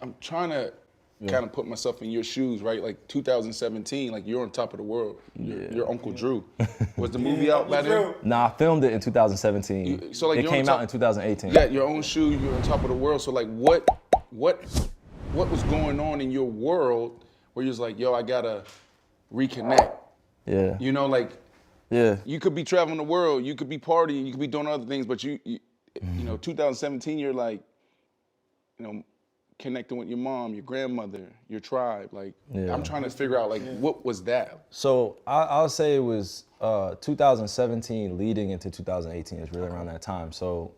I'm trying to kind of put myself in your shoes, right? Like 2017, like you're on top of the world. You're Uncle Drew. Was the movie out by then? Nah, I filmed it in 2017. So like it came out in 2018. Yeah, your own shoe. You're on top of the world. So like, what was going on in your world where you're just like, yo, I gotta reconnect? Yeah. You know, like. Yeah. You could be traveling the world, you could be partying, you could be doing other things, but you know, 2017, you're like, you know, connecting with your mom, your grandmother, your tribe. Like, I'm trying to figure out, like, what was that? So I'll say it was 2017 leading into 2018 is really around that time. So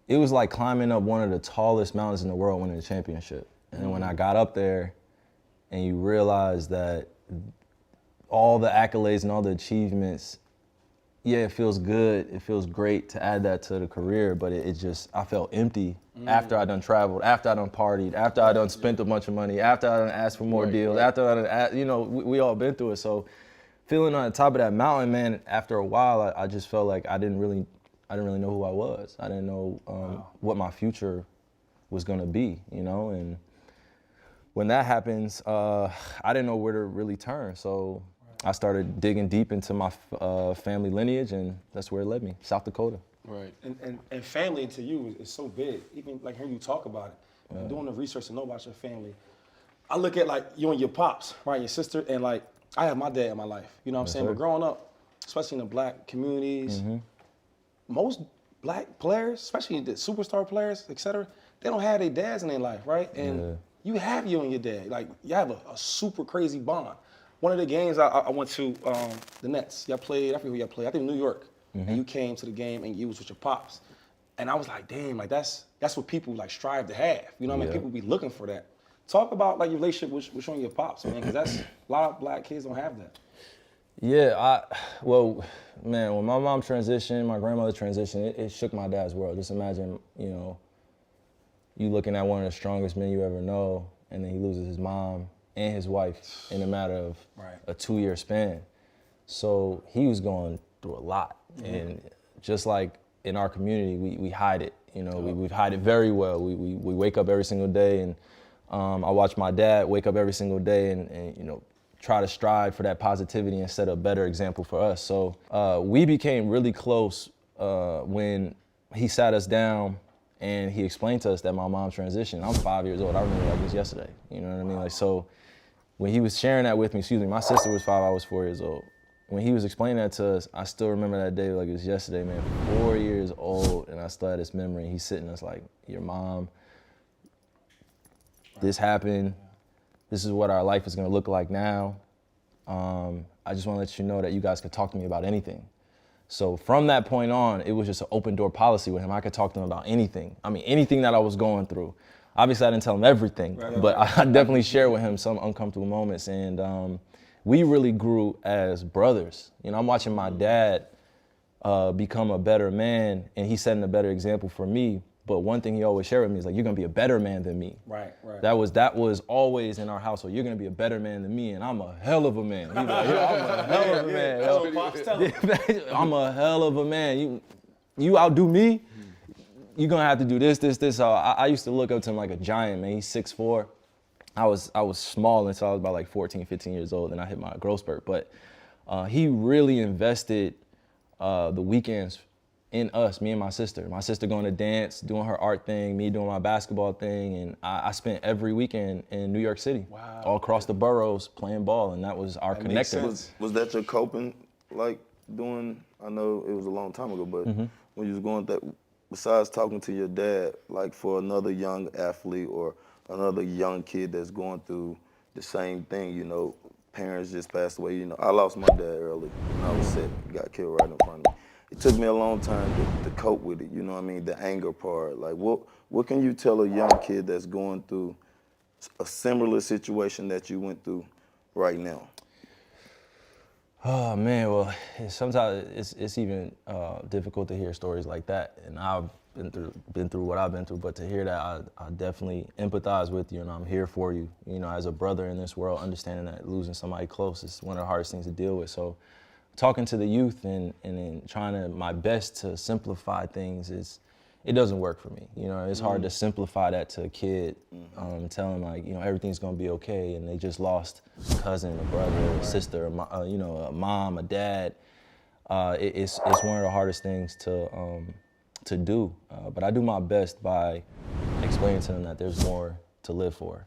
it was like climbing up one of the tallest mountains in the world, winning the championship. And when I got up there and you realize that all the accolades and all the achievements, yeah, it feels good. It feels great to add that to the career, but it just, I felt empty after I done traveled, after I done partied, after I done spent a bunch of money, after I done asked for more deals, after I done, you know, we all been through it. So feeling on the top of that mountain, man, after a while, I just felt like I didn't really know who I was. I didn't know what my future was gonna be, you know? And when that happens, I didn't know where to really turn. So I started digging deep into my family lineage, and that's where it led me, South Dakota. Right. And family to you is so big. Even like hearing you talk about it, and doing the research to know about your family. I look at like you and your pops, right, your sister, and like I have my dad in my life. You know what I'm saying? But growing up, especially in the black communities, most black players, especially the superstar players, et cetera, they don't have their dads in their life, right? And you have you and your dad. Like you have a super crazy bond. One of the games I went to, the Nets, y'all played, I forget who y'all played, I think New York. And you came to the game and you was with your pops. And I was like, damn, like that's what people like strive to have. You know what I mean? People be looking for that. Talk about like your relationship with showing your pops, man, because that's, a lot of black kids don't have that. Yeah, well, man, when my mom transitioned, my grandmother transitioned, it shook my dad's world. Just imagine, you know, you looking at one of the strongest men you ever know, and then he loses his mom and his wife in a matter of a 2-year span. So he was going through a lot. And just like in our community, we hide it. You know, we hide it very well. We wake up every single day, and I watch my dad wake up every single day and you know, try to strive for that positivity and set a better example for us. So we became really close when he sat us down and he explained to us that my mom transitioned. I'm 5 years old. I remember like it was yesterday. You know what I mean? Like, so when he was sharing that with me, my sister was 5, I was 4 years old. When he was explaining that to us, I still remember that day like it was yesterday, man. 4 years old, and I still had this memory. He's sitting us like, your mom, this happened. This is what our life is gonna look like now. I just wanna let you know that you guys could talk to me about anything. So from that point on, it was just an open door policy with him. I could talk to him about anything. I mean, anything that I was going through. Obviously, I didn't tell him everything, but I definitely shared with him some uncomfortable moments. And we really grew as brothers. You know, I'm watching my dad become a better man, and he's setting a better example for me. But one thing he always shared with me is like, you're gonna be a better man than me. Right. That was always in our household. You're gonna be a better man than me, and I'm a hell of a man. He's like, yo, I'm a hell of a man. That's what Pops tell him. I'm a hell of a man. You outdo me, you're gonna have to do this. So I used to look up to him like a giant, man. He's 6'4". I was small until I was about like 14, 15 years old, and I hit my growth spurt. But he really invested the weekends in us, me and my sister. My sister going to dance, doing her art thing, me doing my basketball thing, and I spent every weekend in New York City, all across the boroughs playing ball, and that was our connection. Was that your coping, like doing, I know it was a long time ago, but when you was going that, besides talking to your dad, like for another young athlete or another young kid that's going through the same thing, you know, parents just passed away, you know, I lost my dad early when I was 7, he got killed right in front of me. It took me a long time to cope with it, you know what I mean, the anger part. Like, what can you tell a young kid that's going through a similar situation that you went through right now? Oh man, well, sometimes it's even difficult to hear stories like that, and I've been through what I've been through. But to hear that, I definitely empathize with you, and I'm here for you. You know, as a brother in this world, understanding that losing somebody close is one of the hardest things to deal with. So, talking to the youth and trying my best to simplify things is it doesn't work for me. You know, it's hard to simplify that to a kid, tell them like, you know, everything's gonna be okay, and they just lost a cousin, a brother, a sister, you know, a mom, a dad. It's one of the hardest things to do, but I do my best by explaining to them that there's more to live for.